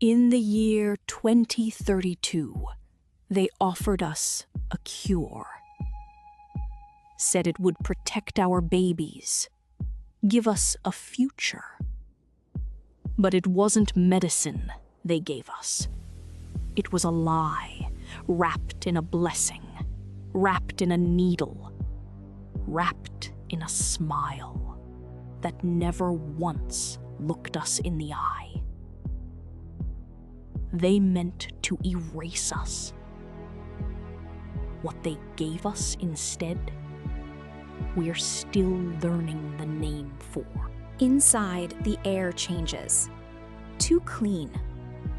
In the year 2032, they offered us a cure. Said it would protect our babies, give us a future. But it wasn't medicine they gave us. It was a lie, wrapped in a blessing, wrapped in a needle, wrapped in a smile that never once looked us in the eye. They meant to erase us. What they gave us instead, we're still learning the name for. Inside, the air changes. Too clean.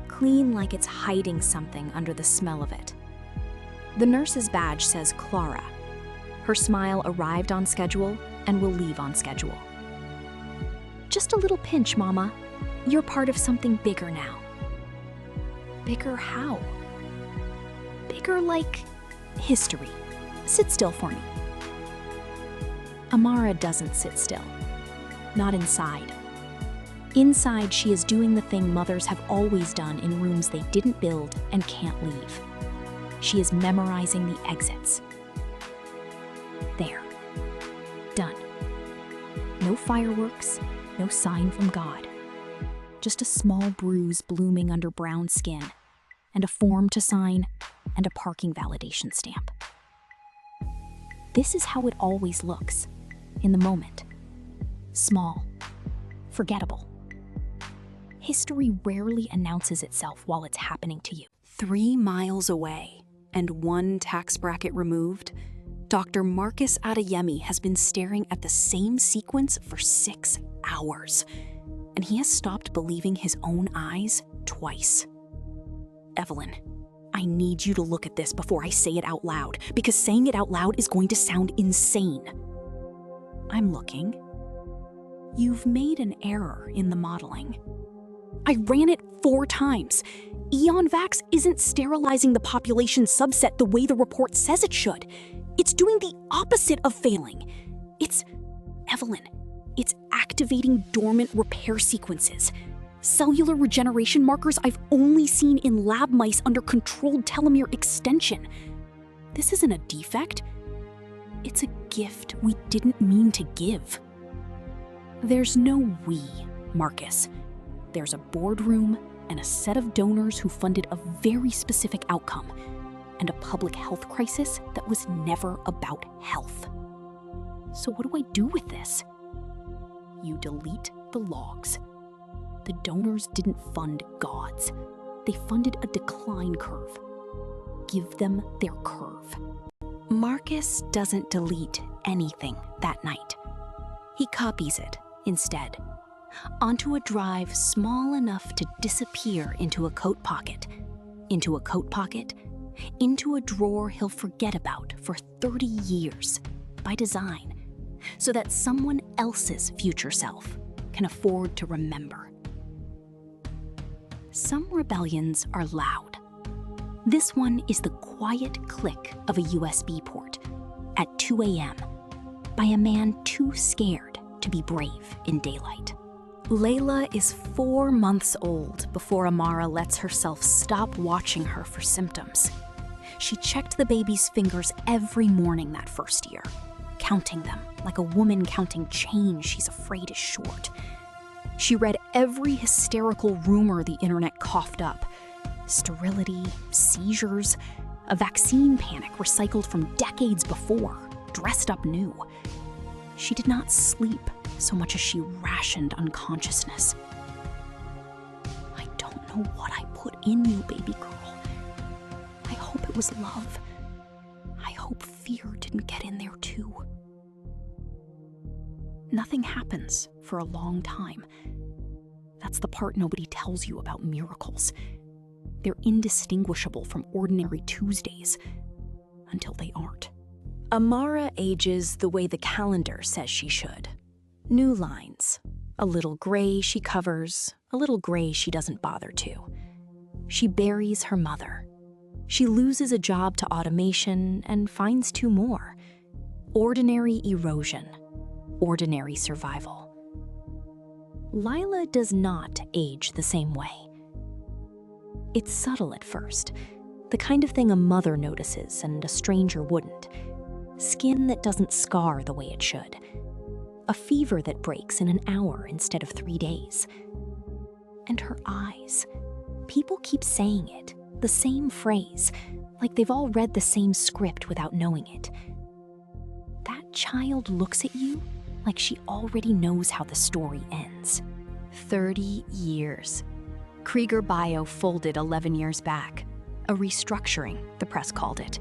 Clean like it's hiding something under the smell of it. The nurse's badge says Clara. Her smile arrived on schedule and will leave on schedule. Just a little pinch, Mama. You're part of something bigger now. Bigger how? Bigger like history. Sit still for me. Amara doesn't sit still. Not inside. Inside, she is doing the thing mothers have always done in rooms they didn't build and can't leave. She is memorizing the exits. There. Done. No fireworks, no sign from God. Just a small bruise blooming under brown skin, and a form to sign, and a parking validation stamp. This is how it always looks, in the moment. Small, forgettable. History rarely announces itself while it's happening to you. 3 miles away, and 1 tax bracket removed, Dr. Marcus Adeyemi has been staring at the same sequence for 6 hours, and he has stopped believing his own eyes twice. Evelyn, I need you to look at this before I say it out loud, because saying it out loud is going to sound insane. I'm looking. You've made an error in the modeling. I ran it 4 times. EonVax isn't sterilizing the population subset the way the report says it should. It's doing the opposite of failing. Evelyn, it's activating dormant repair sequences. Cellular regeneration markers I've only seen in lab mice under controlled telomere extension. This isn't a defect. It's a gift we didn't mean to give. There's no we, Marcus. There's a boardroom and a set of donors who funded a very specific outcome, and a public health crisis that was never about health. So what do I do with this? You delete the logs. The donors didn't fund gods. They funded a decline curve. Give them their curve. Marcus doesn't delete anything that night. He copies it instead, onto a drive small enough to disappear into a coat pocket, into a coat pocket, into a drawer he'll forget about for 30 years by design, so that someone else's future self can afford to remember. Some rebellions are loud. This one is the quiet click of a USB port at 2 a.m. by a man too scared to be brave in daylight. Layla is 4 months old before Amara lets herself stop watching her for symptoms. She checked the baby's fingers every morning that first year, counting them like a woman counting change she's afraid is short. She read every hysterical rumor the internet coughed up. Sterility, seizures, a vaccine panic recycled from decades before, dressed up new. She did not sleep so much as she rationed unconsciousness. I don't know what I put in you, baby girl. I hope it was love. I hope fear didn't get in there too. Nothing happens for a long time. That's the part nobody tells you about miracles. They're indistinguishable from ordinary Tuesdays, until they aren't. Amara ages the way the calendar says she should. New lines. A little gray she covers, a little gray she doesn't bother to. She buries her mother. She loses a job to automation and finds 2 more. Ordinary erosion, ordinary survival. Lila does not age the same way. It's subtle at first, the kind of thing a mother notices and a stranger wouldn't. Skin that doesn't scar the way it should. A fever that breaks in an hour instead of 3 days. And her eyes. People keep saying it, the same phrase, like they've all read the same script without knowing it. That child looks at you like she already knows how the story ends. 30 years. Krieger Bio folded 11 years back. A restructuring, the press called it.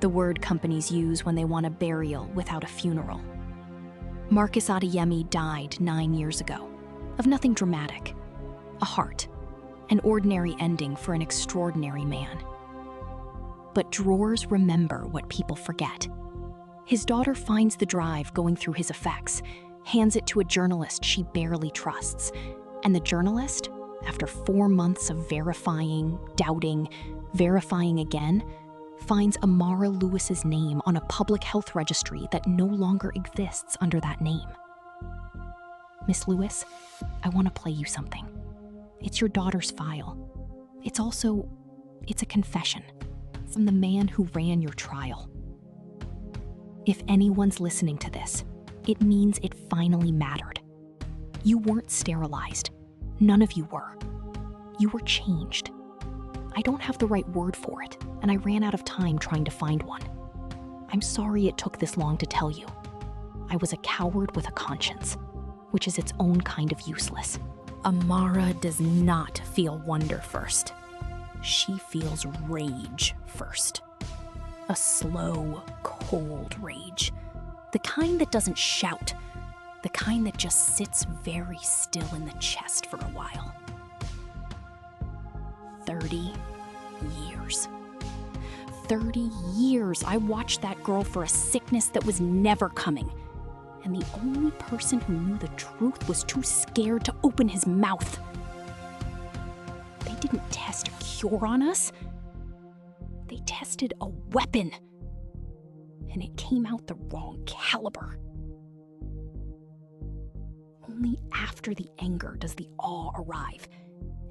The word companies use when they want a burial without a funeral. Marcus Adeyemi died 9 years ago. Of nothing dramatic. A heart. An ordinary ending for an extraordinary man. But drawers remember what people forget. His daughter finds the drive going through his effects, hands it to a journalist she barely trusts. And the journalist, after 4 months of verifying, doubting, verifying again, finds Amara Lewis's name on a public health registry that no longer exists under that name. Miss Lewis, I want to play you something. It's your daughter's file. It's a confession from the man who ran your trial. If anyone's listening to this, it means it finally mattered. You weren't sterilized. None of you were. You were changed. I don't have the right word for it, and I ran out of time trying to find one. I'm sorry it took this long to tell you. I was a coward with a conscience, which is its own kind of useless. Amara does not feel wonder first. She feels rage first. A slow, cold rage. The kind that doesn't shout. The kind that just sits very still in the chest for a while. 30 years. 30 years I watched that girl for a sickness that was never coming. And the only person who knew the truth was too scared to open his mouth. They didn't test a cure on us. They tested a weapon. And it came out the wrong caliber. Only after the anger does the awe arrive.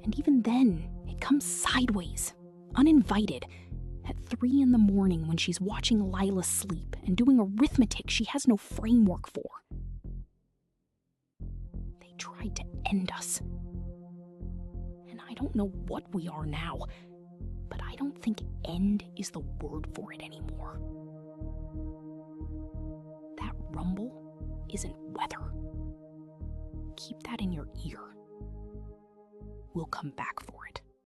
And even then, it comes sideways, uninvited, at 3 in the morning when she's watching Lila sleep and doing arithmetic she has no framework for. They tried to end us. And I don't know what we are now, but I don't think end is the word for it anymore. That rumble isn't weather. Keep that in your ear. We'll come back for it.